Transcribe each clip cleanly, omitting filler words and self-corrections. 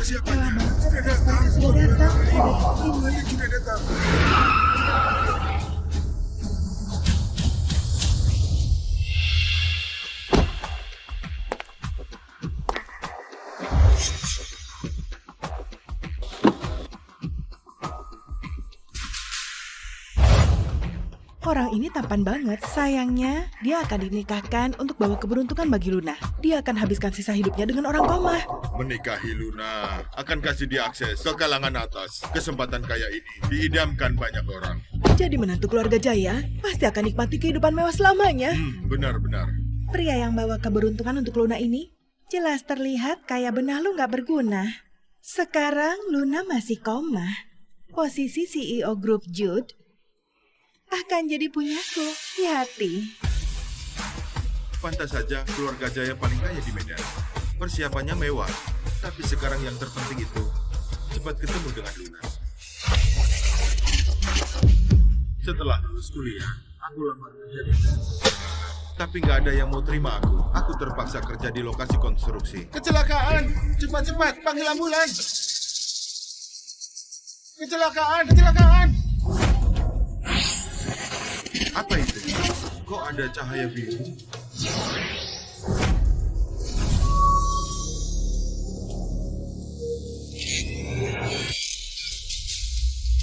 Lama banget, mereka sudah datang. Sudah datang. Orang ini tampan banget. Sayangnya, dia akan dinikahkan untuk bawa keberuntungan bagi Luna. Dia akan habiskan sisa hidupnya dengan orang koma. Menikahi Luna akan kasih dia akses ke kalangan atas. Kesempatan kaya ini diidamkan banyak orang. Jadi menantu keluarga Jaya pasti akan nikmati kehidupan mewah selamanya. Benar-benar. Pria yang bawa keberuntungan untuk Luna ini jelas terlihat kayak benalu nggak berguna. Sekarang Luna masih koma. Posisi CEO grup Jude akan jadi punyaku. Hati-hati. Pantas saja keluarga Jaya paling kaya di Medan. Persiapannya mewah. Tapi sekarang yang terpenting itu cepat ketemu dengan Luna. Setelah lulus kuliah, aku lamar kerja di Medan. Tapi nggak ada yang mau terima aku. Aku terpaksa kerja di lokasi konstruksi. Kecelakaan! Cepat-cepat, panggil ambulans! Kecelakaan! Apa itu? Kok ada cahaya biru?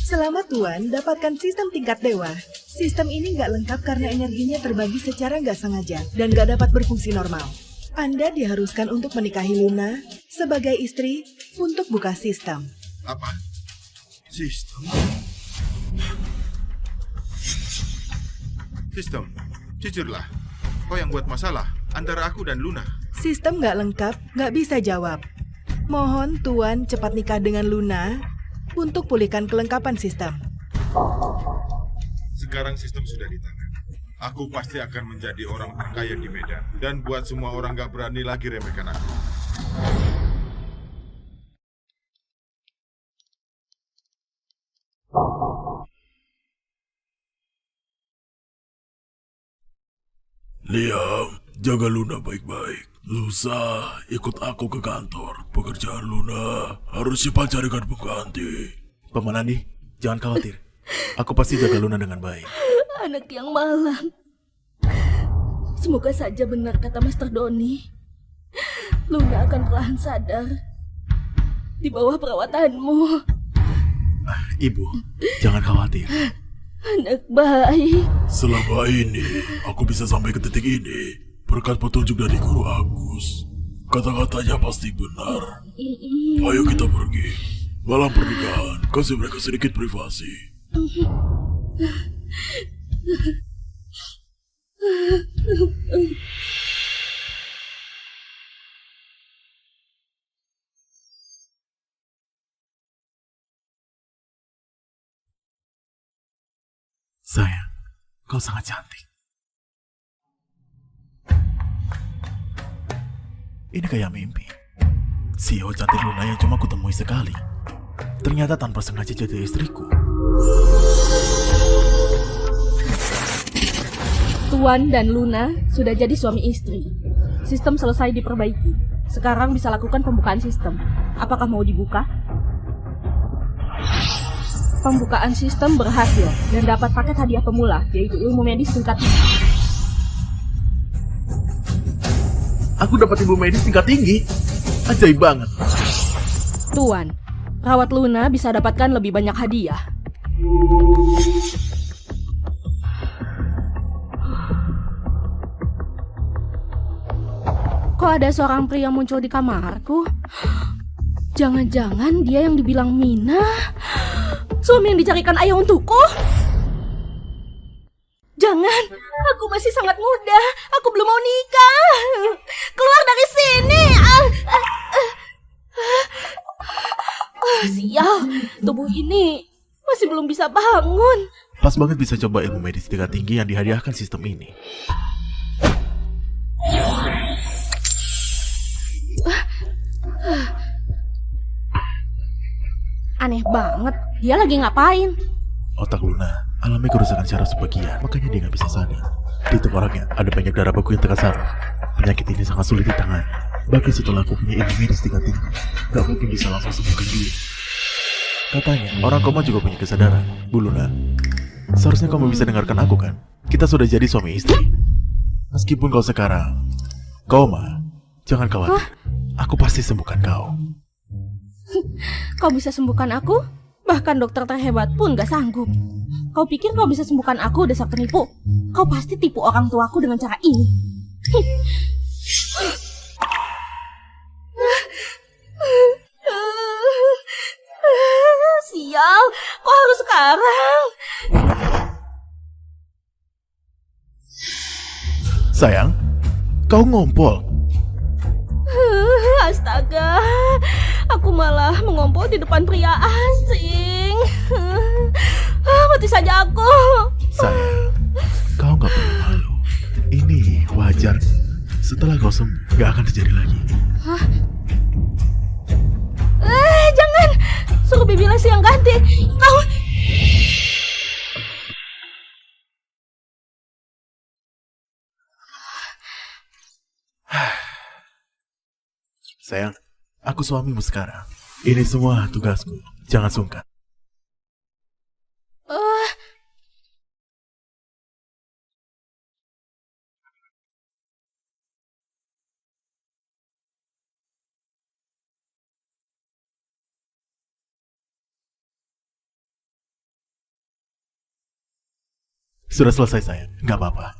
Selamat Tuan, dapatkan sistem tingkat dewa. Sistem ini nggak lengkap karena energinya terbagi secara nggak sengaja dan nggak dapat berfungsi normal. Anda diharuskan untuk menikahi Luna sebagai istri untuk buka sistem. Apa? Sistem? Sistem, jujurlah. Kau yang buat masalah antara aku dan Luna. Sistem nggak lengkap, nggak bisa jawab. Mohon Tuan cepat nikah dengan Luna untuk pulihkan kelengkapan sistem. Sekarang sistem sudah di tangan. Aku pasti akan menjadi orang terkaya di Medan. Dan buat semua orang gak berani lagi remehkan aku. Liam, jaga Luna baik-baik. Lusa, ikut aku ke kantor. Pekerjaan Luna harus cepat carikan pengganti. Paman Andi, jangan khawatir. Aku pasti jaga Luna dengan baik. Anak yang malang. Semoga saja benar kata Master Doni. Luna akan perlahan sadar di bawah perawatanmu. Ibu, jangan khawatir. Anak baik. Selama ini, aku bisa sampai ke titik ini berkat petunjuk dari Guru Agus. Kata-katanya pasti benar. Ayo kita pergi. Malam pernikahan, kasih mereka sedikit privasi. Sayang, kau sangat cantik. Ini kayak mimpi. CEO cantik Luna yang cuma kutemui sekali. Ternyata tanpa sengaja jadi istriku. Tuan dan Luna sudah jadi suami istri. Sistem selesai diperbaiki. Sekarang bisa lakukan pembukaan sistem. Apakah mau dibuka? Pembukaan sistem berhasil dan dapat paket hadiah pemula, yaitu ilmu medis tingkat 3. Aku dapat ilmu medis tingkat tinggi. Ajaib banget. Tuan, perawat Luna bisa dapatkan lebih banyak hadiah. Kok ada seorang pria muncul di kamarku? Jangan-jangan dia yang dibilang Mina? Suami yang dicarikan ayah untukku? Jangan, aku masih sangat muda. Aku belum mau nikah. Keluar dari sini. Sial, tubuh ini masih belum bisa bangun. Pas banget bisa coba ilmu medis tingkat tinggi yang dihadiahkan sistem ini. Aneh banget, dia lagi ngapain? Otak Luna alami kerusakan syaraf sebagian, makanya dia nggak bisa sadar. Di tenggorokannya ada banyak darah beku yang terkena saraf. Penyakit ini sangat sulit ditangani. Bahkan setelah aku punya ilmu medis tingkat tinggi, gak mungkin bisa langsung sembuhkan dia. Katanya, orang koma juga punya kesadaran. Bu Luna, seharusnya kamu bisa dengarkan aku kan? Kita sudah jadi suami istri. Meskipun kau sekarang koma, jangan khawatir. Aku pasti sembuhkan kau. Kau bisa sembuhkan aku? Bahkan dokter terhebat pun gak sanggup. Kau pikir kau bisa sembuhkan aku, dasar penipu? Kau pasti tipu orang tuaku dengan cara ini. Sial, kok harus sekarang? Sayang, kau ngompol. Astaga, aku malah mengompol di depan pria asing. Mati saja aku. Sayang, kau gak perlu malu. Ini wajar. Setelah kau sembuh, gak akan terjadi lagi. Jangan, suruh Bibi Lesti yang ganti. Kau... Sayang, aku suamimu sekarang. Ini semua tugasku. Jangan sungkan. Sudah selesai sayang, nggak apa-apa.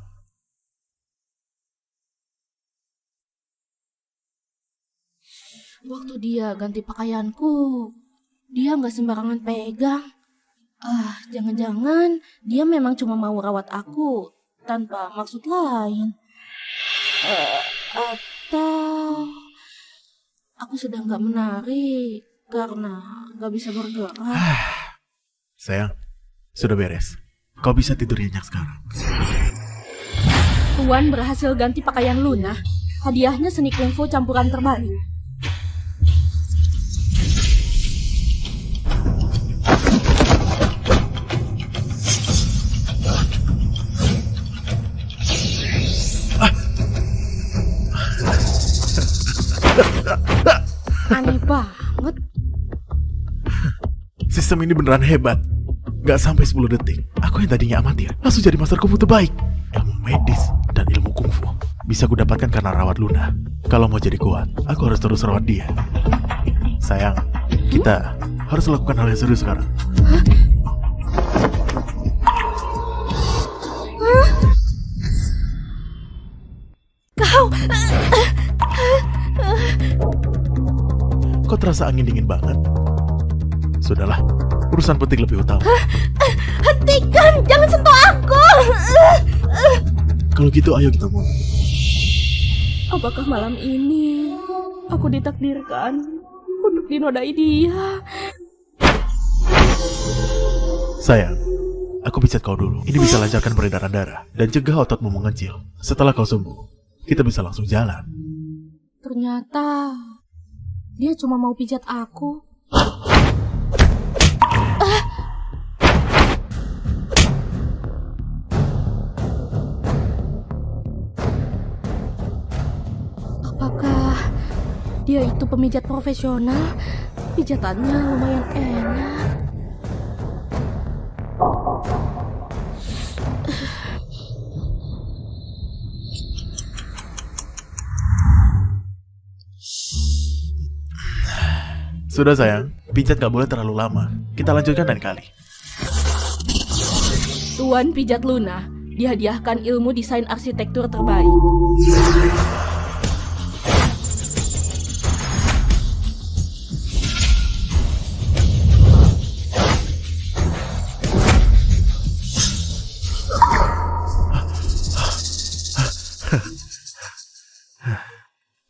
Waktu dia ganti pakaianku, dia nggak sembarangan pegang. Jangan-jangan dia memang cuma mau rawat aku tanpa maksud lain. Atau aku sedang nggak menarik karena nggak bisa bergerak. Sayang, sudah beres. Kau bisa tidur nyenyak sekarang. Tuan berhasil ganti pakaian Luna. Hadiahnya seni kungfu campuran terbaik. Aneh banget. Sistem ini beneran hebat. Gak sampai 10 detik, aku yang tadinya amatir langsung jadi master kungfu terbaik. Ilmu medis dan ilmu kungfu bisa ku dapatkan karena rawat Luna. Kalau mau jadi kuat, aku harus terus rawat dia. Sayang, kita harus lakukan hal yang serius sekarang. Kau... Kok terasa angin dingin banget? Sudahlah, urusan penting lebih utama. Hentikan, jangan sentuh aku. Kalau gitu ayo kita mulai. Apakah malam ini aku ditakdirkan untuk dinodai dia? Sayang, aku pijat kau dulu. Ini bisa lancarkan peredaran darah dan cegah ototmu mengecil. Setelah kau sembuh, kita bisa langsung jalan. Ternyata dia cuma mau pijat aku. Apakah dia itu pemijat profesional? Pijatannya lumayan enak. Sudah sayang, pijat gak boleh terlalu lama. Kita lanjutkan lain kali. Tuan Pijat Luna dihadiahkan ilmu desain arsitektur terbaik.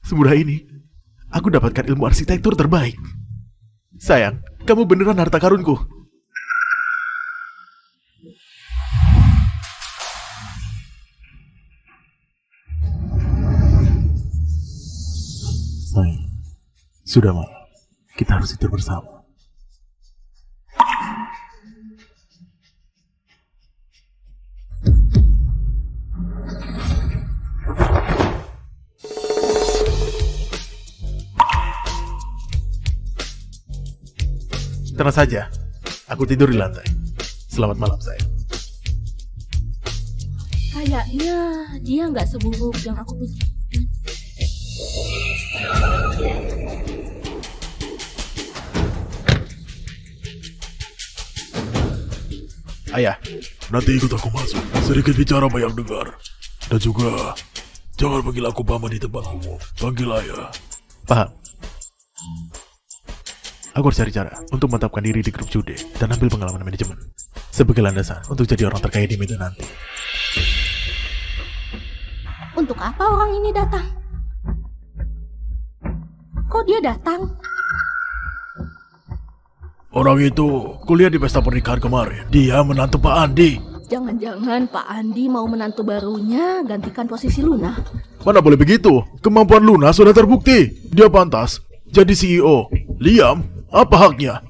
Semudah ini, aku dapatkan ilmu arsitektur terbaik. Sayang, kamu beneran harta karunku. Sayang, sudah malam. Kita harus tidur bersama. Tenang saja, aku tidur di lantai. Selamat malam, sayang. Kayaknya dia nggak seburuk yang aku pikir. Ayah, Nanti ikut aku masuk. Sedikit bicara banyak dengar. Dan juga, jangan panggil aku paman di tempat umum. Panggil ayah. paham. Aku harus cari cara untuk mantapkan diri di grup jude dan ambil pengalaman manajemen sebagai landasan untuk jadi orang terkaya di Medan nanti. Untuk apa orang ini datang? Kok dia datang? Orang itu kuliah di pesta pernikahan kemarin. Dia menantu Pak Andi. Jangan-jangan Pak Andi mau menantu barunya gantikan posisi Luna. Mana boleh begitu? Kemampuan Luna sudah terbukti. Dia pantas jadi CEO. Liam, apa haknya?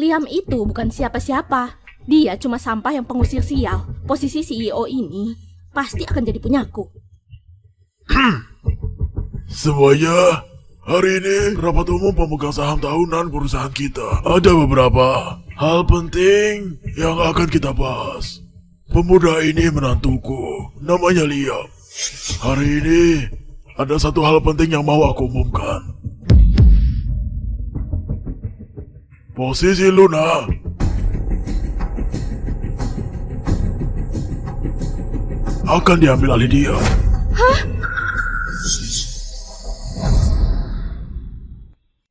Liam itu bukan siapa-siapa. Dia cuma sampah yang pengusir sial. Posisi CEO ini pasti akan jadi punyaku. Semuanya, hari ini rapat umum pemegang saham tahunan perusahaan kita. Ada beberapa hal penting yang akan kita bahas. Pemuda ini menantuku, namanya Liam. Hari ini ada satu hal penting yang mau aku umumkan. Posisi Luna akan diambil alih dia.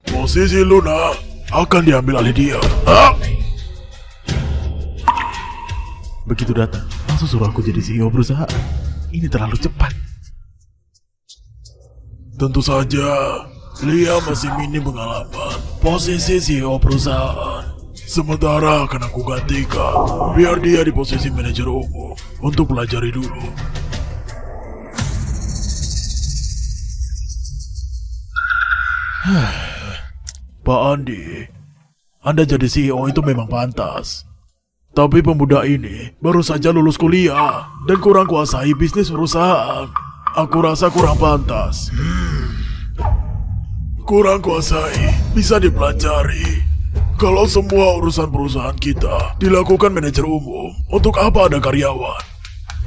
Posisi Luna akan diambil alih dia. Begitu datang, langsung suruh aku jadi CEO perusahaan. Ini terlalu cepat. Tentu saja, Liam masih minim pengalaman posisi CEO perusahaan. Sementara akan aku gantikan, biar dia di posisi manajer umum untuk pelajari dulu. Pak Andi, Anda jadi CEO itu memang pantas. Tapi pemuda ini baru saja lulus kuliah dan kurang kuasai bisnis perusahaan. Aku rasa kurang pantas. Kurang kuasai, bisa dipelajari. Kalau semua urusan perusahaan kita dilakukan manajer umum, untuk apa ada karyawan?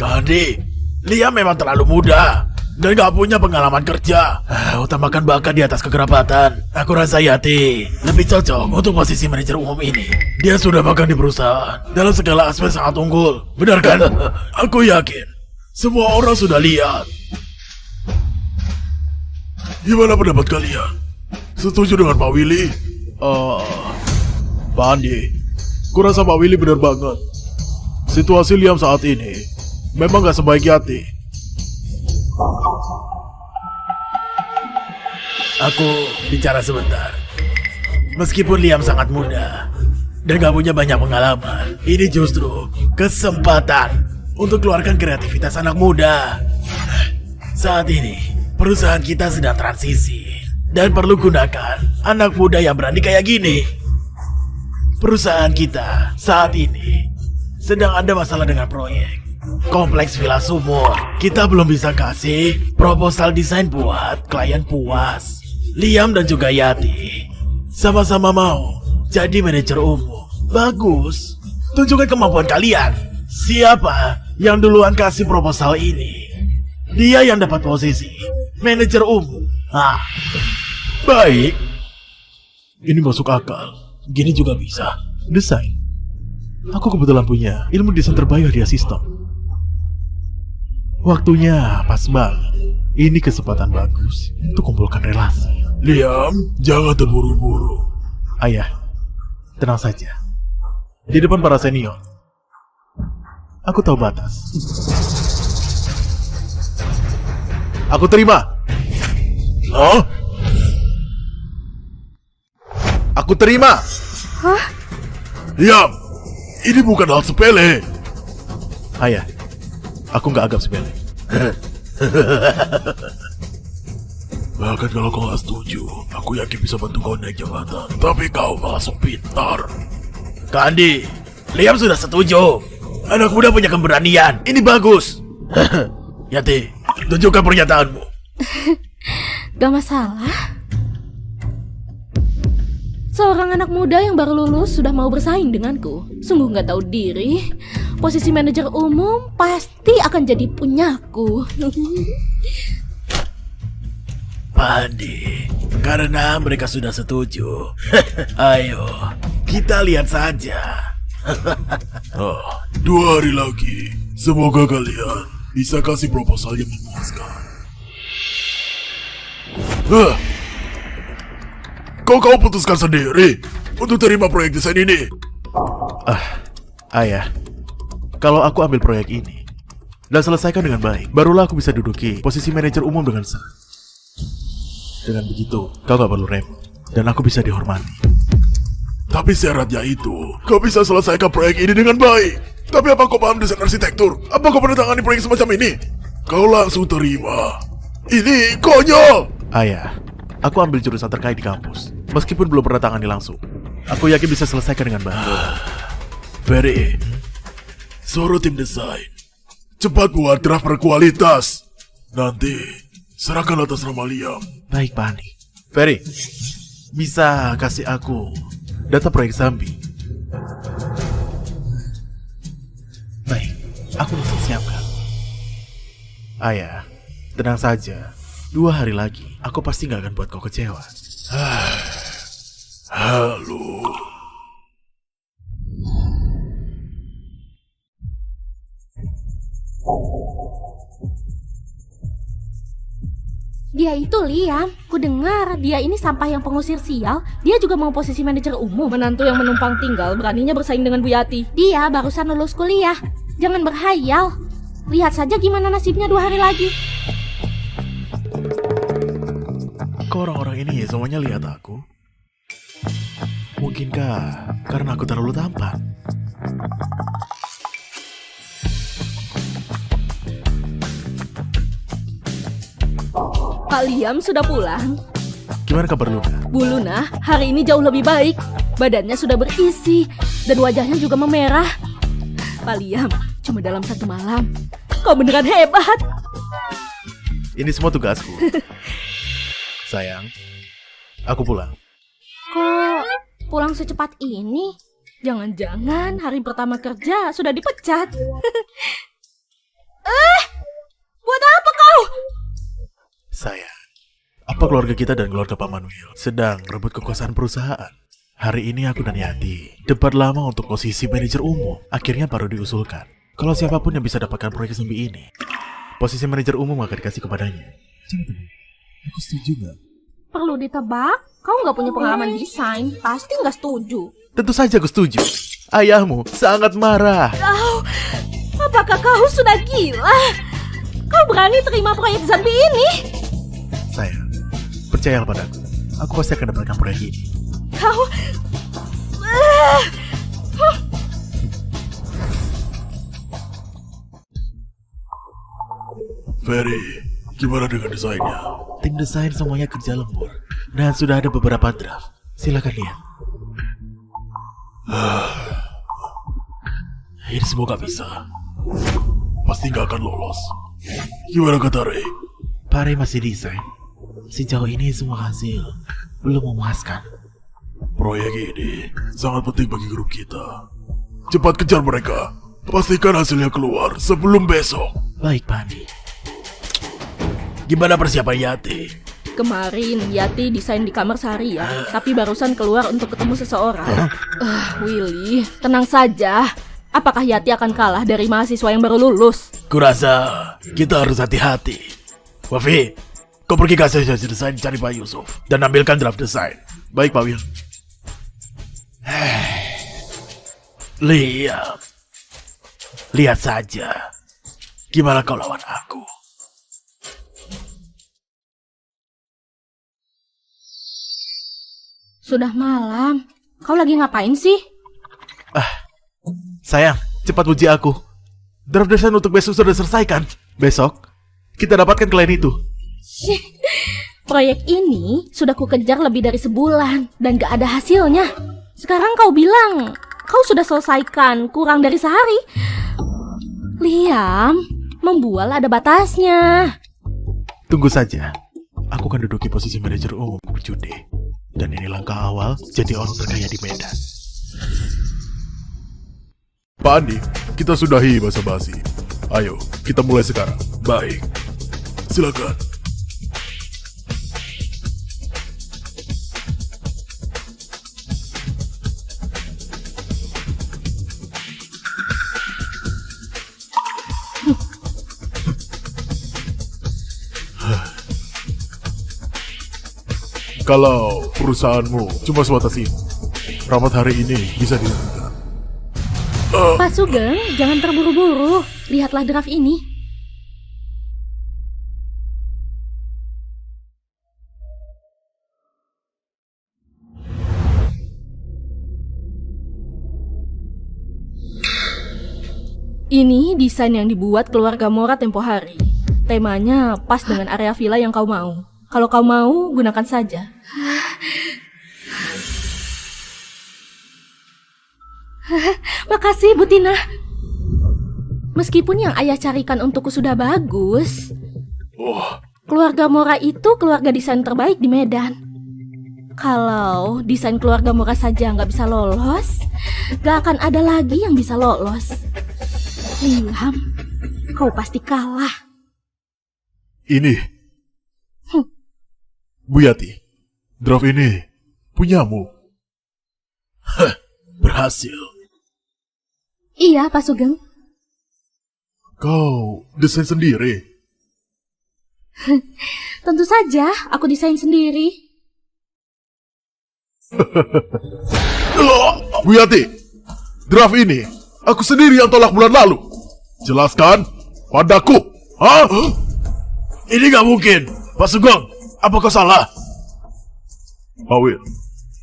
Tadi, Liam memang terlalu muda dan gak punya pengalaman kerja. Utamakan bakat di atas kekerabatan. Aku rasa Yati lebih cocok untuk posisi manajer umum ini. Dia sudah makan di perusahaan, dalam segala aspek sangat unggul. Benar kan? Aku yakin semua orang sudah lihat. Gimana pendapat kalian? Setuju dengan Pak Willy? Pak Andi, kurasa Pak Willy benar banget. Situasi Liam saat ini memang gak sebaik Yati. Aku bicara sebentar. Meskipun Liam sangat muda dan gak punya banyak pengalaman, ini justru kesempatan untuk keluarkan kreativitas anak muda. Saat ini, perusahaan kita sedang transisi dan perlu gunakan anak muda yang berani kayak gini. Perusahaan kita saat ini sedang ada masalah dengan proyek kompleks villa sumur. Kita belum bisa kasih proposal desain buat klien puas. Liam dan juga Yati sama-sama mau jadi manajer umum. Bagus, tunjukkan kemampuan kalian. Siapa yang duluan kasih proposal ini, dia yang dapat posisi manajer umum. Baik. Ini masuk akal. Gini juga bisa. Desain. Aku kebetulan punya ilmu desain terbaik di sistem. Waktunya pas banget. Ini kesempatan bagus untuk kumpulkan relasi. Liam, jangan terburu-buru. Ayah, tenang saja. Di depan para senior, aku tahu batas. Aku terima. Hah? Aku terima. Liam, ini bukan hal sepele. Ayah, aku nggak anggap sepele. Bahkan kalau kau gak setuju, aku yakin bisa bantu kau naik jabatan. Tapi kau malah sok pintar. Kak Andi, Liam sudah setuju. Anak muda punya keberanian. Ini bagus. Yati, tunjukkan pernyataanmu. Gak masalah. Seorang anak muda yang baru lulus sudah mau bersaing denganku. Sungguh nggak tahu diri. Posisi manajer umum pasti akan jadi punyaku. Pandi, karena mereka sudah setuju. Ayo, kita lihat saja. 2 hari lagi, semoga kalian bisa kasih proposal yang memuaskan. Kau putuskan sendiri untuk terima proyek desain ini. Ayah, kalau aku ambil proyek ini dan selesaikan dengan baik, barulah aku bisa duduki posisi manajer umum dengan sah. Dengan begitu, kau gak perlu repot dan aku bisa dihormati. Tapi syaratnya itu, kau bisa selesaikan proyek ini dengan baik. Tapi apa kau paham desain arsitektur? Apa kau pernah tangani proyek semacam ini? Kau langsung terima. Ini konyol. Ayah, aku ambil jurusan terkait di kampus. Meskipun belum pernah tangani langsung, aku yakin bisa selesaikan dengan baik. Ferry, suruh tim desain cepat buat draft berkualitas. Nanti serahkan atas nama Liam. Baik, Pak Andi. Ferry, bisa kasih aku data proyek Zambi? Baik, aku langsung siapkan. Ayah, tenang saja. 2 hari lagi, aku pasti gak akan buat kau kecewa. Halo. Dia itu Liam. Ku dengar dia ini sampah yang pengusir sial. Dia juga mau posisi manajer umum. Menantu yang menumpang tinggal beraninya bersaing dengan Bu Yati. Dia barusan lulus kuliah. Jangan berhayal. Lihat saja gimana nasibnya 2 hari lagi. Kok orang-orang ini semuanya lihat aku? Mungkinkah karena aku terlalu tampan? Pak Liam sudah pulang. Gimana kabar Luna? Bu Luna hari ini jauh lebih baik. Badannya sudah berisi dan wajahnya juga memerah. Pak Liam, cuma dalam 1 malam. Kau beneran hebat. Ini semua tugasku. Sayang, aku pulang. Kok pulang secepat ini? Jangan-jangan hari pertama kerja sudah dipecat. Buat apa kau? Sayang, apa keluarga kita dan keluarga Pak Manuel sedang rebut kekuasaan perusahaan? Hari ini aku dan Yati debat lama untuk posisi manajer umum. Akhirnya baru diusulkan kalau siapapun yang bisa dapatkan proyek Zambi ini, posisi manajer umum akan dikasih kepadanya. Coba tebak, aku setuju nggak? Perlu ditebak? Kau nggak punya pengalaman desain, pasti nggak setuju. Tentu saja aku setuju. Ayahmu sangat marah. Apakah kau sudah gila? Kau berani terima proyek Zambi ini? Sayang, percayalah padaku. Aku pasti akan dapatkan proyek ini. Kau... Ferry, gimana dengan desainnya? Tim desain semuanya kerja lembur dan sudah ada beberapa draft. Silakan lihat. Ini semua gak bisa. Pasti gak akan lolos. Gimana kata Ray? Pak Ray masih desain. Sejauh ini semua hasil belum memuaskan. Proyek ini sangat penting bagi grup kita. Cepat kejar mereka. Pastikan hasilnya keluar sebelum besok. Baik, Pak Andi. Gimana persiapan Yati? Kemarin Yati desain di kamar seharian, tapi barusan keluar untuk ketemu seseorang. Willy, tenang saja. Apakah Yati akan kalah dari mahasiswa yang baru lulus? Kurasa kita harus hati-hati. Wafi, kau pergi ke asosiasi desain cari Pak Yusuf dan ambilkan draft desain. Baik, Pak Will. Lihat saja. Gimana kau lawan aku? Sudah malam. Kau lagi ngapain sih? Sayang, cepat uji aku. Draft desain untuk besok sudah selesaikan. Besok, kita dapatkan klien itu. Proyek ini sudah kukejar lebih dari sebulan dan gak ada hasilnya. Sekarang kau bilang kau sudah selesaikan kurang dari sehari. Liam, membual ada batasnya. Tunggu saja. Aku akan duduki posisi manajer umum berjudi. Dan ini langkah awal jadi orang terkaya di Medan. Pak Andi, kita sudahi basa-basi. Ayo, kita mulai sekarang. Baik. Silakan. Kalau perusahaanmu cuma sebatas ini, rapat hari ini bisa dihentikan. Pak Sugeng, jangan terburu-buru. Lihatlah draft ini. Ini desain yang dibuat keluarga Mora tempo hari. Temanya pas dengan area villa yang kau mau. Kalau kau mau, gunakan saja. Makasih, Bu Tina. Meskipun yang ayah carikan untukku sudah bagus, keluarga Mora itu keluarga desain terbaik di Medan. Kalau desain keluarga Mora saja nggak bisa lolos, nggak akan ada lagi yang bisa lolos. Ilham, kau pasti kalah. Ini. Bu Yati, draft ini punyamu. Berhasil. Iya, Pak Sugeng. Kau desain sendiri. Tentu saja, aku desain sendiri. Bu Yati, draft ini aku sendiri yang tolak bulan lalu. Jelaskan padaku. Hah? Ini gak mungkin. Pak Sugeng, apa kau salah? Awil,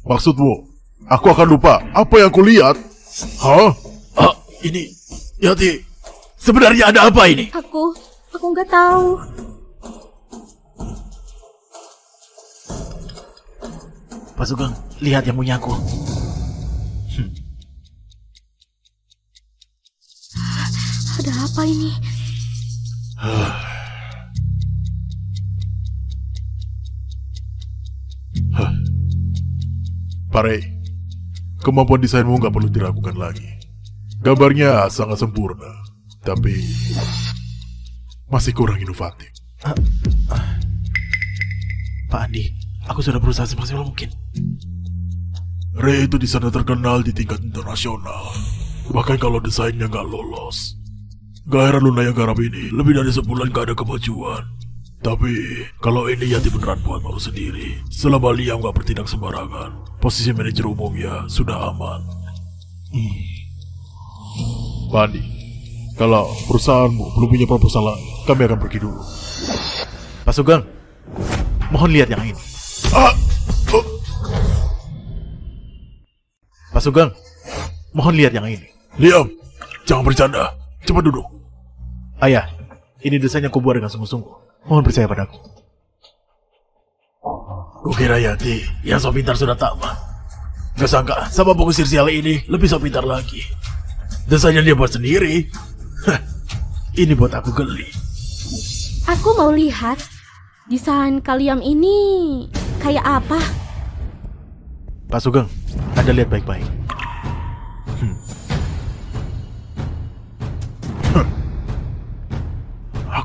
maksudmu aku akan lupa apa yang kulihat? Hah? Ini, Yati, sebenarnya ada apa ini? Aku nggak tahu. Pak Sugeng, lihat yang punya aku. Ada apa ini? Pare, kemampuan desainmu nggak perlu diragukan lagi. Gambarnya sangat sempurna, tapi masih kurang inovatif. Pak Andi, aku sudah berusaha semaksimal mungkin. Ray itu di sana terkenal di tingkat internasional. Bahkan kalau desainnya nggak lolos. Gak heran Luna yang garap ini lebih dari sebulan gak ada kemajuan. Tapi kalau ini Yati beneran buat malu sendiri. Selama Liam gak bertindak sembarangan, posisi manajer umumnya sudah aman. Pandi, kalau perusahaanmu belum punya proposal lain, kami akan pergi dulu. Pak Sugeng, mohon lihat yang ini. Pak Sugeng, mohon lihat yang ini. Liam, jangan bercanda. Cepat duduk. Ayah, ini desain yang kubuat dengan sungguh-sungguh. Mohon percaya padaku. Kukira Yati yang so pintar sudah tamat. Gak sangka sama pengusir sial ini lebih so pintar lagi. Desainnya dia buat sendiri. Ini buat aku geli. Aku mau lihat desain kalian ini kayak apa. Pak Sugeng, Anda lihat baik-baik.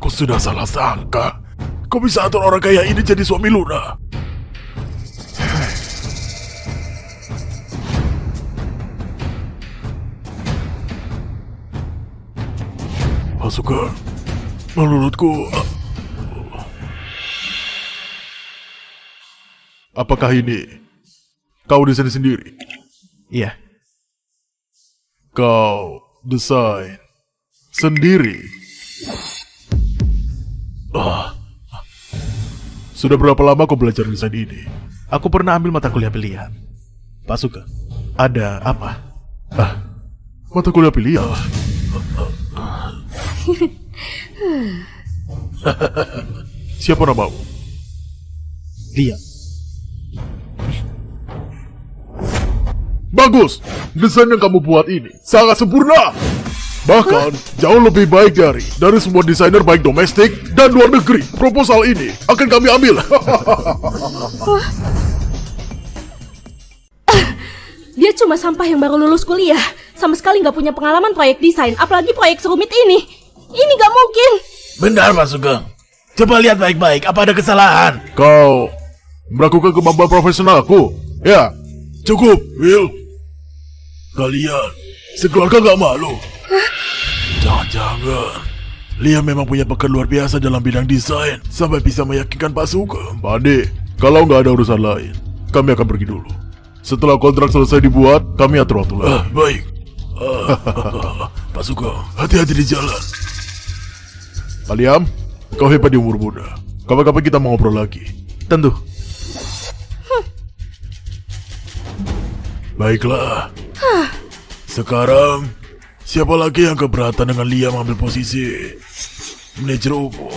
Aku sudah salah sangka. Kok bisa atur orang kaya ini jadi suami Luna? Pak Sugeng, menurutku... Apakah ini kau desain sendiri? Iya. Kau desain sendiri? Sudah berapa lama kau belajar desain ini? Aku pernah ambil mata kuliah pilihan. Pak Sugeng, ada apa? Mata kuliah pilihan? Siapa namamu? Dia. Bagus! Desain yang kamu buat ini sangat sempurna! Bahkan jauh lebih baik dari semua desainer baik domestik dan luar negeri. Proposal ini akan kami ambil. Dia cuma sampah yang baru lulus kuliah. Sama sekali nggak punya pengalaman proyek desain, apalagi proyek serumit ini. Ini nggak mungkin. Benar, Pak Sugeng. Coba lihat baik-baik, apa ada kesalahan? Kau melakukan kemampuan profesionalku? Ya, Cukup, Will. Kalian sekeluarga nggak malu? Jangan-jangan Liam memang punya bakat luar biasa dalam bidang desain sampai bisa meyakinkan Pak Sugeng. Pak Ade, kalau nggak ada urusan lain, kami akan pergi dulu. Setelah kontrak selesai dibuat, kami atur waktu lagi. Baik. Pak Sugeng, hati-hati di jalan. Pak Liam, kau hebat di umur muda. Kapan-kapan kita mau ngobrol lagi. Tentu. Baiklah. Sekarang, siapa lagi yang keberatan dengan Liam ambil posisi manajer umum?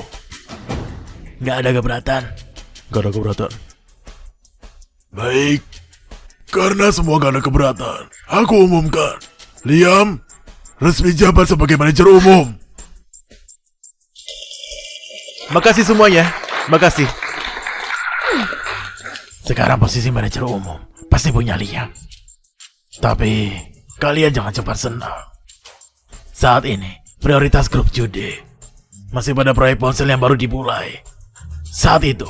Nggak ada keberatan. Gak ada keberatan. Baik. Karena semua gak ada keberatan, aku umumkan Liam resmi jabat sebagai manajer umum. Makasih semuanya. Makasih. Sekarang posisi manajer umum pasti punya Liam. Tapi kalian jangan cepat senang. Saat ini prioritas grup judi masih pada proyek ponsel yang baru dimulai. Saat itu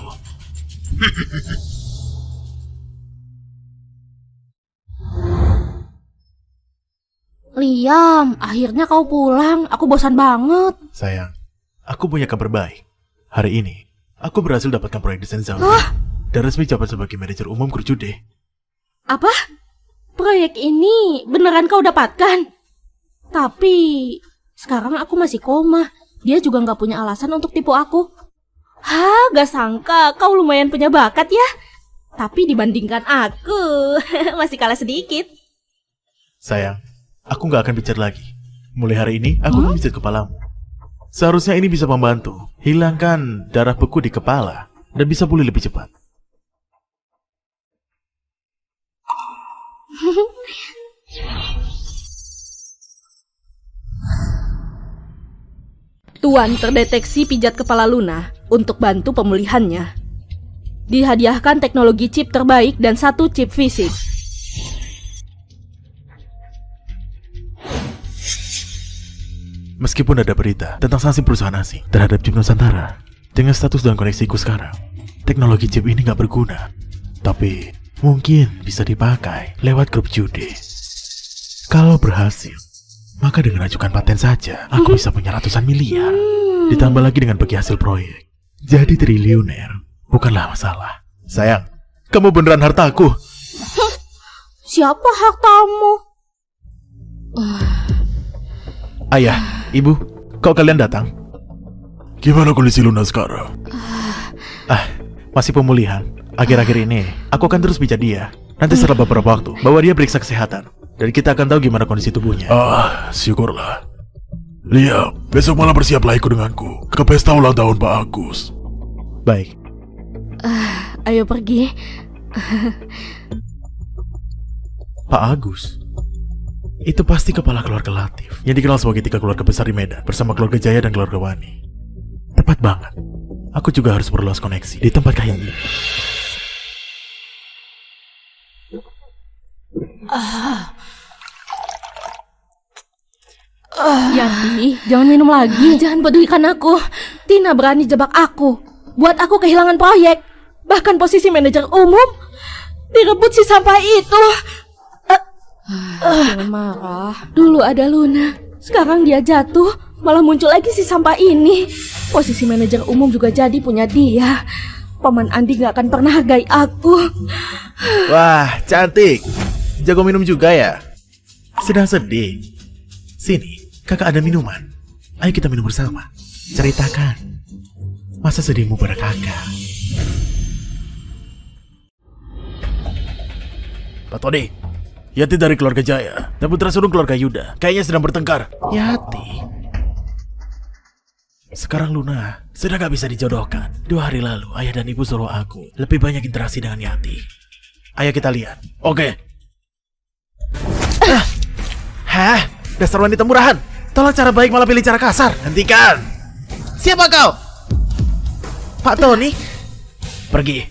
Liam, akhirnya kau pulang. Aku bosan banget. Sayang, aku punya kabar baik. Hari ini, aku berhasil dapatkan proyek desain Zombie. Dan resmi jabat sebagai manajer umum grup judi. Apa? Proyek ini beneran kau dapatkan? Tapi sekarang aku masih koma. Dia juga nggak punya alasan untuk tipu aku. Hah, gak sangka kau lumayan punya bakat ya. Tapi dibandingkan aku, masih kalah sedikit. Sayang, aku nggak akan bicara lagi. Mulai hari ini, aku memijat kepalamu. Seharusnya ini bisa membantu hilangkan darah beku di kepala dan bisa pulih lebih cepat. Tuan terdeteksi pijat kepala Luna untuk bantu pemulihannya. Dihadiahkan teknologi chip terbaik dan 1 chip fisik. Meskipun ada berita tentang sanksi perusahaan asing terhadap chip Nusantara, dengan status dan koneksiku sekarang, teknologi chip ini nggak berguna. Tapi mungkin bisa dipakai lewat grup judi. Kalau berhasil, maka dengan ajukan paten saja, aku bisa punya ratusan miliar. Ditambah lagi dengan bagi hasil proyek. Jadi triliuner bukanlah masalah. Sayang, kamu beneran hartaku. Siapa hartamu? Ayah, ibu, kok kalian datang? gimana kondisi Luna sekarang? Masih pemulihan. Akhir-akhir ini, aku akan terus bicara dia. Nanti setelah beberapa waktu, bawa dia periksa kesehatan. Dan kita akan tahu gimana kondisi tubuhnya. Syukurlah. Liam, besok malam bersiaplah ikut denganku ke pesta ulang tahun Pak Agus. Baik. Ayo pergi. Pak Agus? Itu pasti kepala keluarga Latif yang dikenal sebagai 3 keluarga besar di Medan bersama keluarga Jaya dan keluarga Wani. Tepat banget. Aku juga harus perluas koneksi di tempat kayak ini. Yanti, jangan minum lagi. Jangan pedulikan aku. Tina berani jebak aku. Buat aku kehilangan proyek. Bahkan posisi manajer umum direbut si sampah itu. Jangan marah. Dulu ada Luna. Sekarang dia jatuh. Malah muncul lagi si sampah ini. Posisi manajer umum juga jadi punya dia. Paman Andi gak akan pernah hargai aku. Wah, cantik. Jago minum juga ya? Sedang sedih. Sini, kakak ada minuman. Ayo kita minum bersama. Ceritakan masa sedihmu pada kakak. Pak Tony, Yati dari keluarga Jaya dan putra sulung keluarga Yuda kayaknya sedang bertengkar. Yati. Sekarang Luna sudah gak bisa dijodohkan. 2 hari lalu ayah dan ibu suruh aku lebih banyak interaksi dengan Yati. Ayo kita lihat. Oke. Hah? Dasar wanita murahan. Tolong cara baik malah pilih cara kasar. Hentikan. Siapa kau? Pak Tony? Pergi.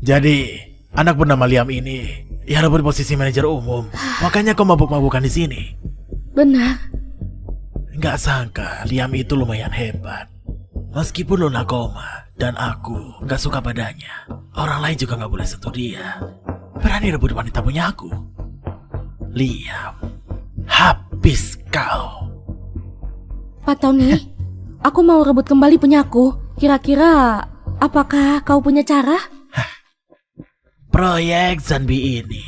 Jadi, Anak bernama Liam ini yang dapat posisi manajer umum. Makanya kau mabuk-mabukan di sini. Benar. Nggak sangka Liam itu lumayan hebat. Meskipun Luna koma dan aku nggak suka padanya, orang lain juga nggak boleh sentuh dia. Berani rebut wanita punya aku. Liam, habis kau. Pak Tony, aku mau rebut kembali punyaku. Kira-kira apakah kau punya cara? Proyek Zanbi ini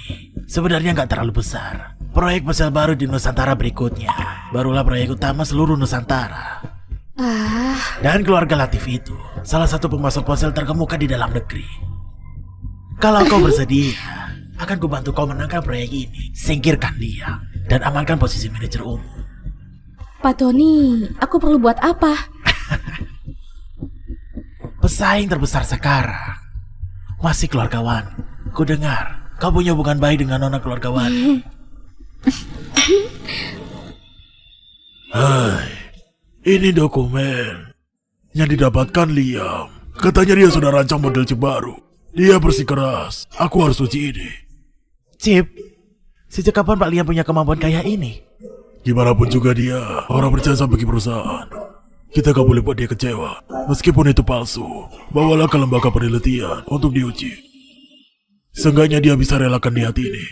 sebenarnya nggak terlalu besar. Proyek ponsel baru di Nusantara berikutnya barulah proyek utama seluruh Nusantara. Dan keluarga Latif itu salah satu pemasok ponsel terkemuka di dalam negeri. Kalau kau bersedia, akan kubantu kau menangkan proyek ini. Singkirkan dia dan amankan posisi manajer umum. Pak Tony, aku perlu buat apa? Pesaing terbesar sekarang masih keluargawan. Ku dengar kau punya hubungan baik dengan nona keluargawan. Hai, ini dokumen yang didapatkan Liam. Katanya dia sudah rancang model chip baru. Dia bersikeras, aku harus uji ini. Chip, sejak kapan Pak Liam punya kemampuan kayak ini? Gimana pun juga dia orang berjasa bagi perusahaan. Kita gak boleh buat dia kecewa. Meskipun itu palsu, bawalah ke lembaga penelitian untuk diuji. Seenggaknya dia bisa relakan niat ini.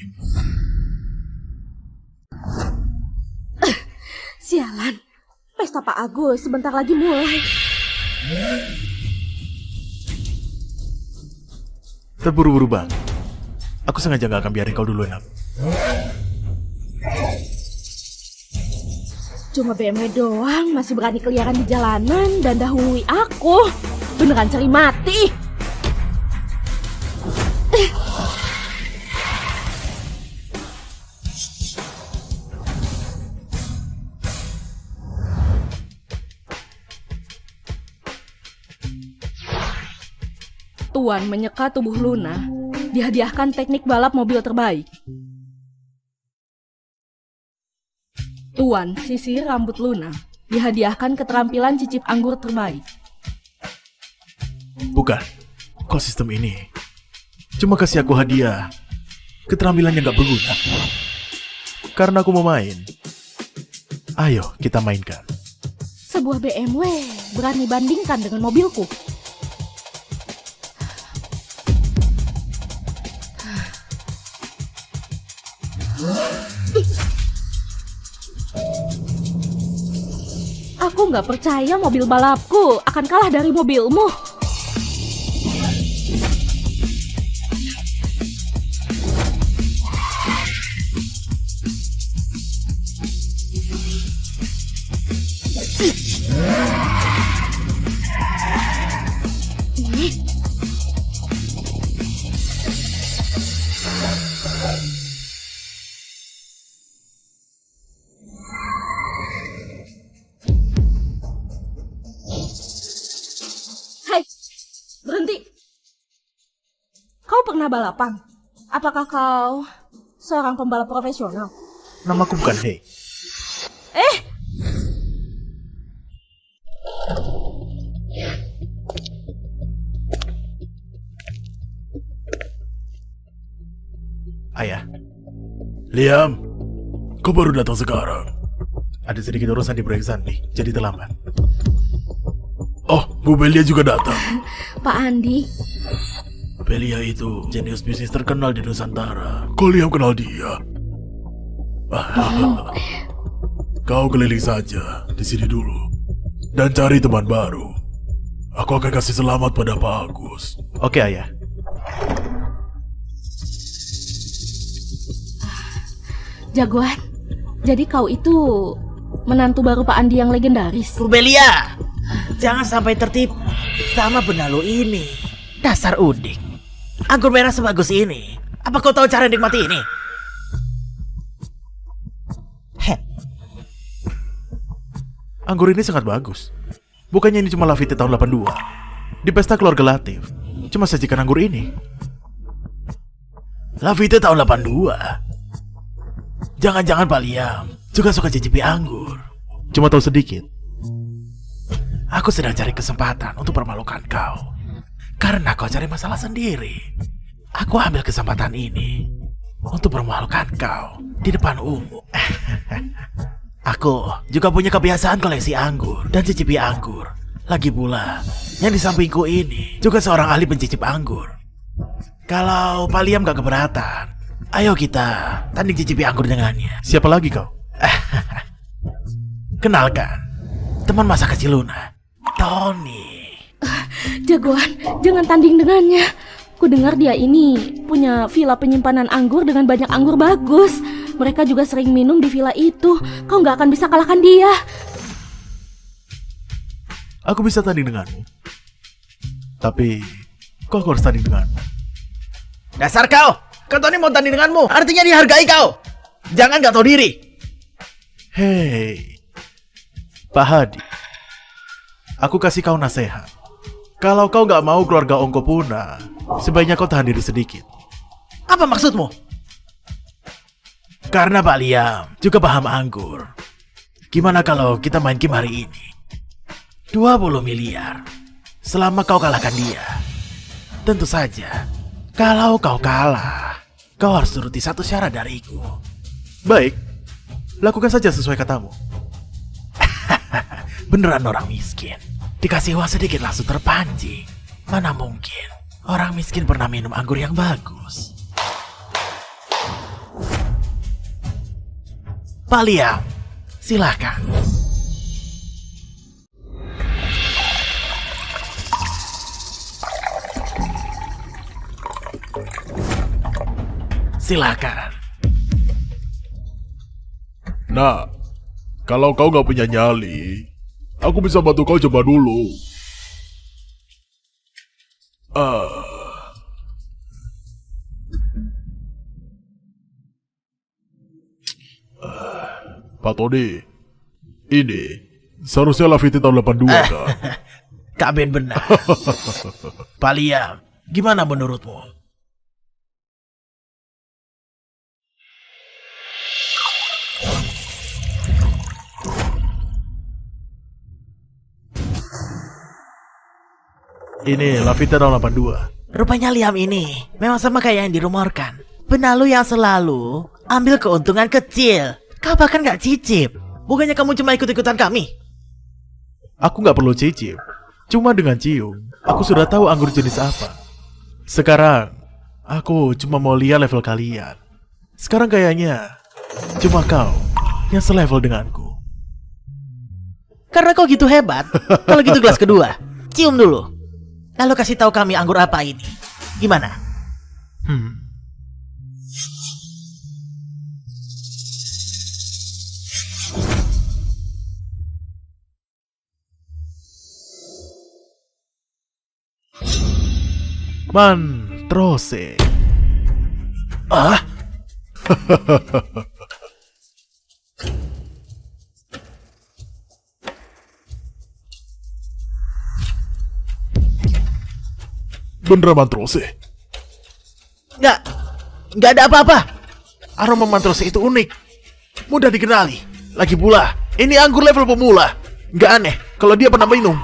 Sialan, pesta Pak Agus sebentar lagi mulai. Terburu-buru bang. Aku sengaja gak akan biarin kau dulu, Nak. Cuma BMW doang masih berani keliaran di jalanan dan dahului aku. Beneran cari mati. Tuan menyeka tubuh Luna, dihadiahkan teknik balap mobil terbaik. Tuan sisir rambut Luna, dihadiahkan keterampilan cicip anggur terbaik. Bukan, kok sistem ini cuma kasih aku hadiah keterampilan yang gak berguna. Karena aku mau main. Ayo kita mainkan. Sebuah BMW berani bandingkan dengan mobilku. Aku nggak percaya mobil balapku akan kalah dari mobilmu. Hai, berhenti. Kau pernah balapan? Apakah kau seorang pembalap profesional? Namaku bukan Hey. Ayah, Liam, kau baru datang sekarang. ada sedikit urusan di proyek Zanbi, jadi terlambat. Oh, Bu Belia juga datang. Pak Andi, Belia itu jenius bisnis terkenal di Nusantara. Kau Liam kenal dia? Kau keliling saja di sini dulu dan cari teman baru. Aku akan kasih selamat pada Pak Agus. Oke ayah. jagoan. Jadi kau itu menantu baru Pak Andi yang legendaris. Bu Belia, jangan sampai tertipu sama benalu ini. Dasar udik. Anggur merah sebagus ini. Apa kau tahu cara nikmati ini? Heh, Anggur ini sangat bagus. Bukannya ini cuma Lafite tahun 82. Di pesta keluarga Latif, cuma sajikan anggur ini. Lafite tahun 82. Jangan-jangan Pak Liam juga suka cicipi anggur. Cuma tahu sedikit. Aku sedang cari kesempatan untuk permalukan kau. Karena kau cari masalah sendiri. Aku ambil kesempatan ini untuk mempermalukan kau di depan umum. Aku juga punya kebiasaan koleksi anggur dan cicipi anggur. Lagi pula, yang di sampingku ini juga seorang ahli pencicip anggur. Kalau Pak Liam gak keberatan, ayo kita tanding cicipi anggur dengannya. Siapa lagi kau? Kenalkan, teman masa kecil Luna, Tony. Jagoan, jangan tanding dengannya. Ku dengar dia ini punya villa penyimpanan anggur dengan banyak anggur bagus. Mereka juga sering minum di villa itu. Kau gak akan bisa kalahkan dia. Aku bisa tanding denganmu. Tapi kau harus tanding denganmu. Dasar kau! Tony mau tanding denganmu, artinya dihargai kau. Jangan gak tahu diri. Hei, Pak Hadi. Aku kasih kau nasihat. Kalau kau gak mau keluarga Ongko punah, sebaiknya kau tahan diri sedikit. Apa maksudmu? Karena Pak Liam juga paham anggur. Gimana kalau kita main game hari ini? 20 miliar. Selama kau kalahkan dia. Tentu saja, kalau kau kalah, kau harus turuti satu syarat dariku. Baik, lakukan saja sesuai katamu. Beneran orang miskin. Dikasih uang sedikit langsung terpancing. Mana mungkin orang miskin pernah minum anggur yang bagus. Pak Liam, silakan. Silakan. Nah, kalau kau gak punya nyali, aku bisa bantu kau coba dulu. Pak Tony, ini seharusnya Lafiti tahun 82 kan? Kak Ben benar. Pak Liam, gimana menurutmu? Ini Lafita tahun 82. Rupanya Liam ini memang sama kayak yang dirumorkan. Benalu yang selalu ambil keuntungan kecil. Kau bahkan gak cicip. Bukannya kamu cuma ikut-ikutan kami? Aku nggak perlu cicip. Cuma dengan cium, aku sudah tahu anggur jenis apa. Sekarang, aku cuma mau lihat level kalian. Sekarang kayaknya cuma kau yang selevel denganku. Karena kau gitu hebat. Kalau gitu gelas kedua, cium dulu. Lalu kasih tahu kami anggur apa ini. Gimana? Mantrose. Ah? Beneran Mantrose? Nggak ada apa-apa. Aroma Mantrose itu unik, mudah dikenali. Lagi pula, ini anggur level pemula. Nggak aneh kalau dia pernah minum.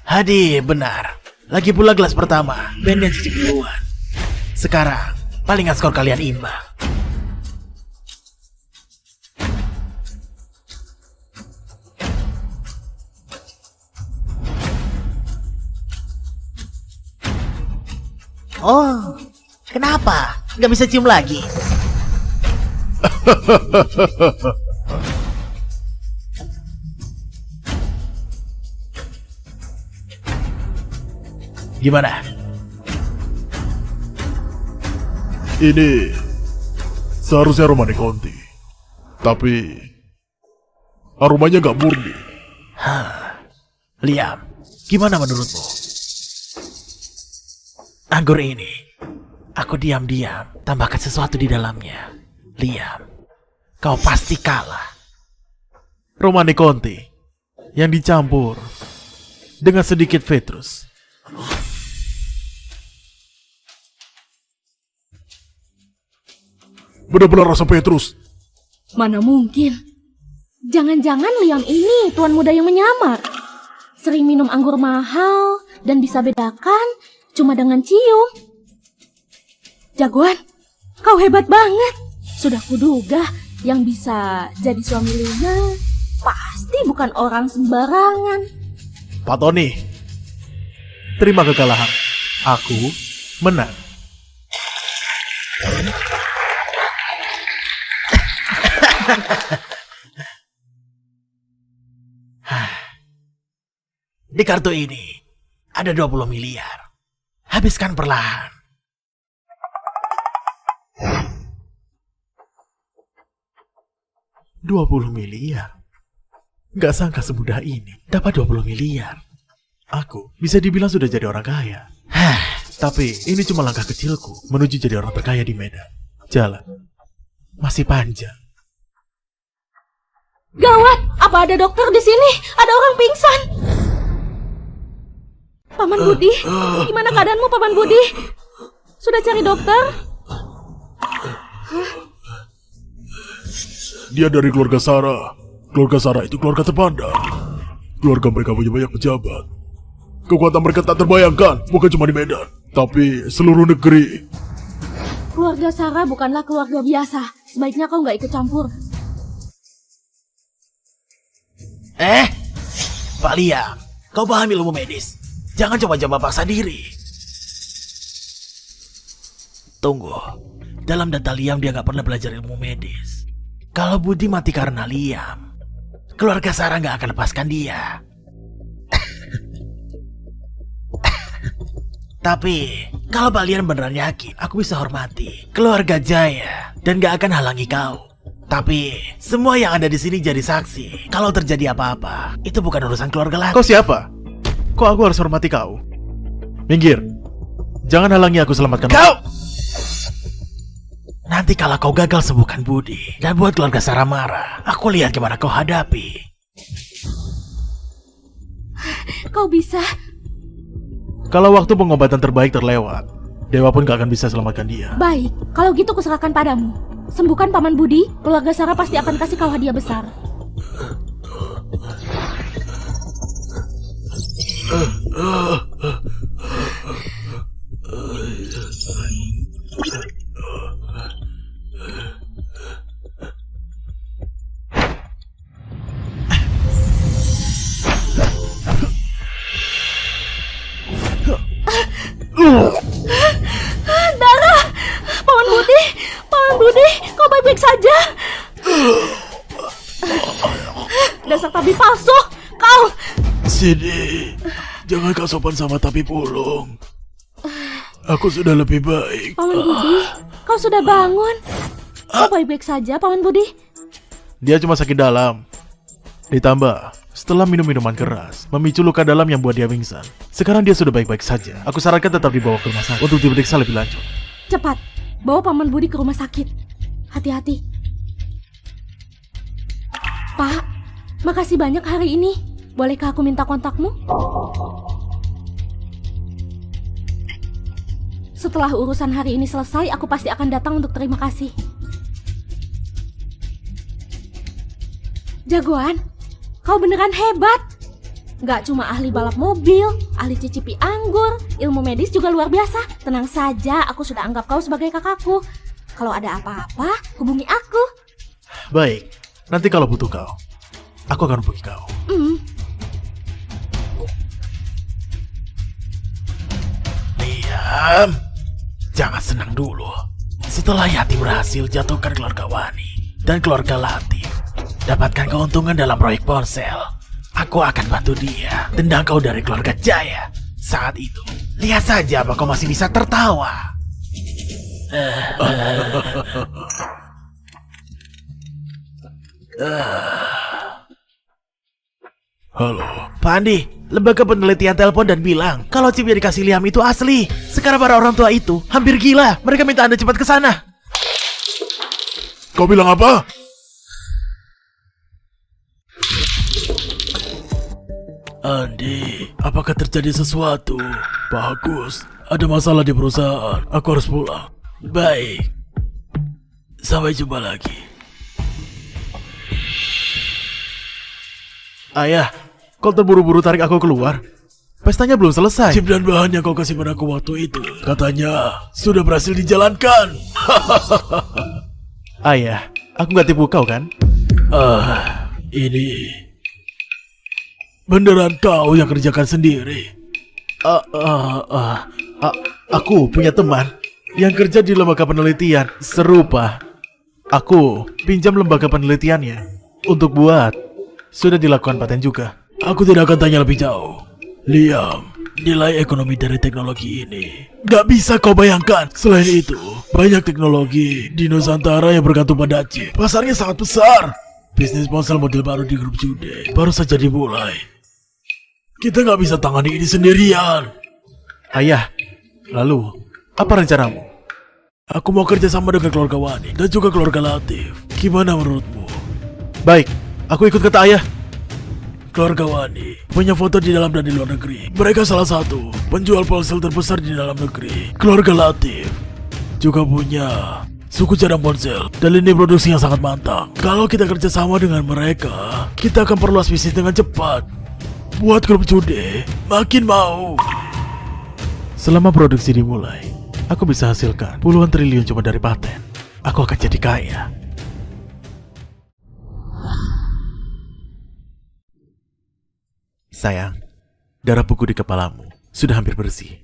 Hadi benar. Lagi pula gelas pertama, Ben yang cicip duluan. Sekarang, palingan skor kalian imbang. Oh, kenapa? Nggak bisa cium lagi? Gimana? Ini seharusnya Romani Conti. Tapi aromanya gak murni. Liam, gimana menurutmu? Anggur ini, aku diam-diam tambahkan sesuatu di dalamnya. Liam, kau pasti kalah. Romani Conti yang dicampur dengan sedikit Petrus. Benar-benar rasa Petrus. Mana mungkin? Jangan-jangan Liam ini tuan muda yang menyamar. Sering minum anggur mahal dan bisa bedakan cuma dengan cium. Jagoan, kau hebat banget. Sudah kuduga yang bisa jadi suami Luna pasti bukan orang sembarangan. Pak Tony, terima kekalahan. Aku menang. Di kartu ini ada 20 miliar. Habiskan perlahan. $20 miliar. Gak sangka semudah ini dapat 20 miliar. Aku bisa dibilang sudah jadi orang kaya. Tapi ini cuma langkah kecilku menuju jadi orang terkaya di Medan. Jalan masih panjang. Gawat, apa ada dokter di sini? Ada orang pingsan. Paman Budi, gimana keadaanmu Paman Budi? Sudah cari dokter? Dia dari keluarga Sarah. Keluarga Sarah itu keluarga terpandang. Keluarga mereka punya banyak pejabat. Kekuatan mereka tak terbayangkan, bukan cuma di Medan, tapi seluruh negeri. Keluarga Sarah bukanlah keluarga biasa. Sebaiknya kau nggak ikut campur. Pak Liam, kau paham ilmu medis. Jangan coba-coba paksa diri. Tunggu, dalam data Liam dia nggak pernah belajar ilmu medis. Kalau Budi mati karena Liam, keluarga Sarah nggak akan lepaskan dia. Tapi, kalau Pak Liam beneran yakin, aku bisa hormati keluarga Jaya dan gak akan halangi kau. Tapi, semua yang ada di sini jadi saksi. Kalau terjadi apa-apa, itu bukan urusan keluarga lagi. Kau siapa? Kok aku harus hormati kau? Minggir. Jangan halangi aku selamatkan Kau! Nanti kalau kau gagal sembuhkan Budi dan buat keluarga Sarah marah, aku lihat gimana kau hadapi. Kau bisa. Kalau waktu pengobatan terbaik terlewat, Dewa pun gak akan bisa selamatkan dia. Baik, kalau gitu kuserahkan padamu. Sembuhkan Paman Budi, keluarga Sarah pasti akan kasih kau hadiah besar. Darah! Paman Budi, kau baik-baik saja? Dasar tabib palsu, kau! Sini, jangan kau sopan sama tapi pulung. Aku sudah lebih baik. Paman Budi, kau sudah bangun? Kau baik-baik saja, Paman Budi? Dia cuma sakit dalam. Ditambah, setelah minum minuman keras, memicu luka dalam yang buat dia pingsan. Sekarang dia sudah baik-baik saja. Aku sarankan tetap dibawa ke rumah sakit untuk diperiksa lebih lanjut. Cepat, bawa Paman Budi ke rumah sakit. Hati-hati. Pak, makasih banyak hari ini. Bolehkah aku minta kontakmu? Setelah urusan hari ini selesai, aku pasti akan datang untuk terima kasih. Jagoan, kau beneran hebat. Gak cuma ahli balap mobil, ahli cicipi anggur, ilmu medis juga luar biasa. Tenang saja, aku sudah anggap kau sebagai kakakku. Kalau ada apa-apa, hubungi aku. Baik, nanti kalau butuh kau, aku akan hubungi kau. Liam, jangan senang dulu. Setelah Yati berhasil jatuhkan keluarga Wani dan keluarga Latif, dapatkan keuntungan dalam proyek ponsel, aku akan bantu dia tendang kau dari keluarga Jaya. Saat itu, lihat saja apa kau masih bisa tertawa. Halo, Pak Andi, lembaga penelitian telepon dan bilang kalau chip yang dikasih Liam itu asli. Sekarang para orang tua itu hampir gila. Mereka minta Anda cepat ke sana. kau bilang apa? Andi, apakah terjadi sesuatu? Bagus, ada masalah di perusahaan. Aku harus pulang. Baik, sampai jumpa lagi. Ayah, kau terburu-buru tarik aku keluar. Pestanya belum selesai. Chip dan bahan yang kau kasih padaku waktu itu, katanya sudah berhasil dijalankan. Ayah, aku nggak tipu kau kan? Ini beneran kau yang kerjakan sendiri? Aku punya teman yang kerja di lembaga penelitian serupa. Aku pinjam lembaga penelitiannya untuk buat. Sudah dilakukan paten juga. Aku tidak akan tanya lebih jauh. Liam, nilai ekonomi dari teknologi ini gak bisa kau bayangkan. Selain itu, banyak teknologi di Nusantara yang bergantung pada chip. Pasarnya sangat besar. Bisnis ponsel model baru di grup Jude baru saja dimulai. Kita gak bisa tangani ini sendirian. Ayah, lalu apa rencanamu? Aku mau kerja sama dengan keluarga Wani dan juga keluarga Latif. Gimana menurutmu? Baik, aku ikut kata ayah. Keluarga Wani punya foto di dalam dan di luar negeri. Mereka salah satu penjual ponsel terbesar di dalam negeri. Keluarga Latif juga punya suku cadang ponsel dan lini produksi yang sangat mantap. Kalau kita kerjasama dengan mereka, kita akan perluas bisnis dengan cepat. Buat grup Jude makin mau. Selama produksi dimulai, aku bisa hasilkan puluhan triliun cuma dari paten. Aku akan jadi kaya. Sayang, darah buku di kepalamu sudah hampir bersih.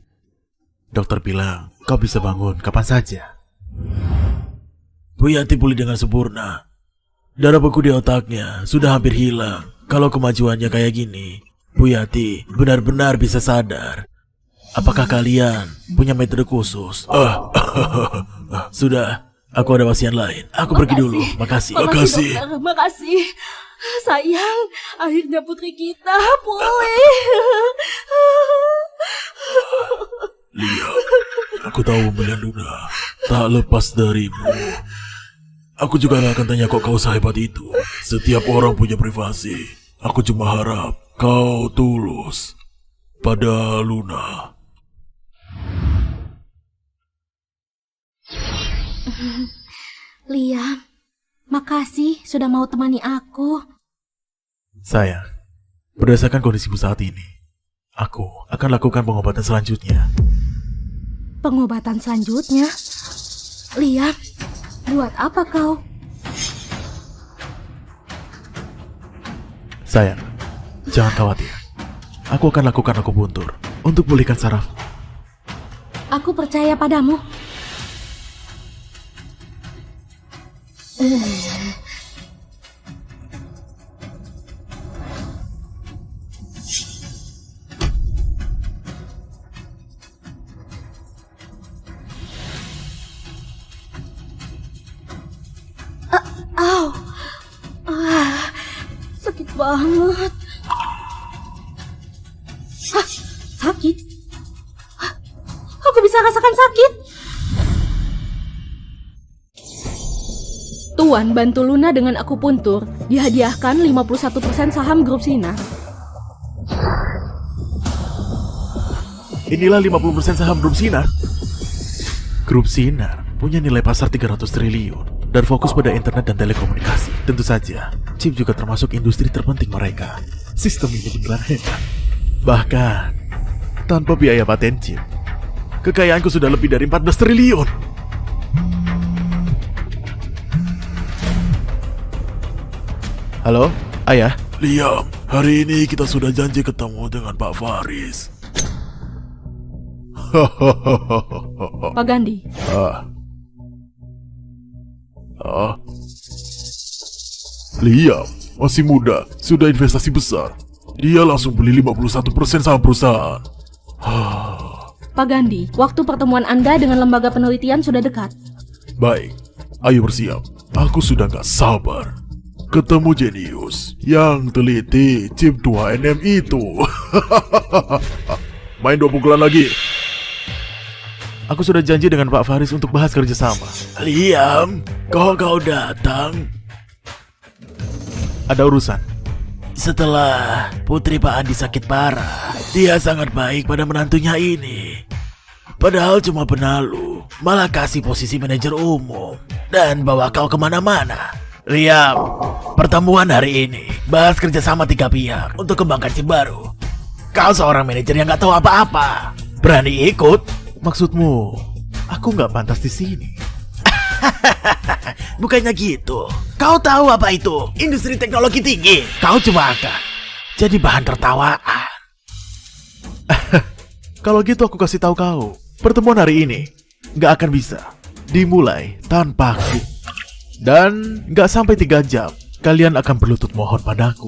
Dokter bilang kau bisa bangun kapan saja. Bu Yati pulih dengan sempurna. Darah beku di otaknya sudah hampir hilang. Kalau kemajuannya kayak gini, Bu Yati benar-benar bisa sadar. Apakah kalian punya metode khusus? Sudah, aku ada pasien lain. Aku pergi dulu. Makasih. Makasih, dokter. Makasih. Sayang, akhirnya putri kita pulih. Liam, aku tahu pembelian Luna tak lepas darimu. Aku juga gak akan tanya kok kau sehebat itu. Setiap orang punya privasi. Aku cuma harap kau tulus pada Luna. Liam, makasih sudah mau temani aku. Sayang, berdasarkan kondisimu saat ini, aku akan lakukan pengobatan selanjutnya. Pengobatan selanjutnya? Liam, buat apa kau? Sayang, jangan khawatir. Aku akan lakukan akupuntur untuk pulihkan saraf. Aku percaya padamu. Sakit banget. Sakit? Aku bisa rasakan sakit. Tuan bantu Luna dengan akupuntur. Dihadiahkan 51% saham grup Sinar. Inilah 50% saham Grup Sinar. Grup Sinar punya nilai pasar 300 triliun dan fokus pada internet dan telekomunikasi. Tentu saja, chip juga termasuk industri terpenting mereka. Sistem ini beneran hebat. Bahkan, tanpa biaya paten chip, kekayaanku sudah lebih dari 14 triliun. Halo, ayah? Liam, hari ini kita sudah janji ketemu dengan Pak Faris. Pak Gandhi, Liam masih muda, sudah investasi besar. Dia langsung beli 51% saham perusahaan. Pak Gandhi, waktu pertemuan Anda dengan lembaga penelitian sudah dekat. Baik, ayo bersiap. Aku sudah gak sabar ketemu jenius yang teliti chip 2NM itu. Main 2 pukulan lagi. Aku sudah janji dengan Pak Faris untuk bahas kerjasama. Liam, kok kau datang? Ada urusan. Setelah putri Pak Andi sakit parah, dia sangat baik pada menantunya ini. Padahal cuma penalu, malah kasih posisi manajer umum dan bawa kau kemana-mana. Liam, pertemuan hari ini bahas kerjasama 3 pihak untuk kembangkan chip baru. Kau seorang manajer yang nggak tahu apa-apa. Berani ikut? Maksudmu, aku nggak pantas di sini. Bukannya gitu. Kau tahu apa itu? Industri teknologi tinggi. Kau cuma akan jadi bahan tertawaan. Kalau gitu aku kasih tahu kau, pertemuan hari ini nggak akan bisa dimulai tanpa aku. Dan nggak sampai 3 jam, kalian akan berlutut mohon padaku.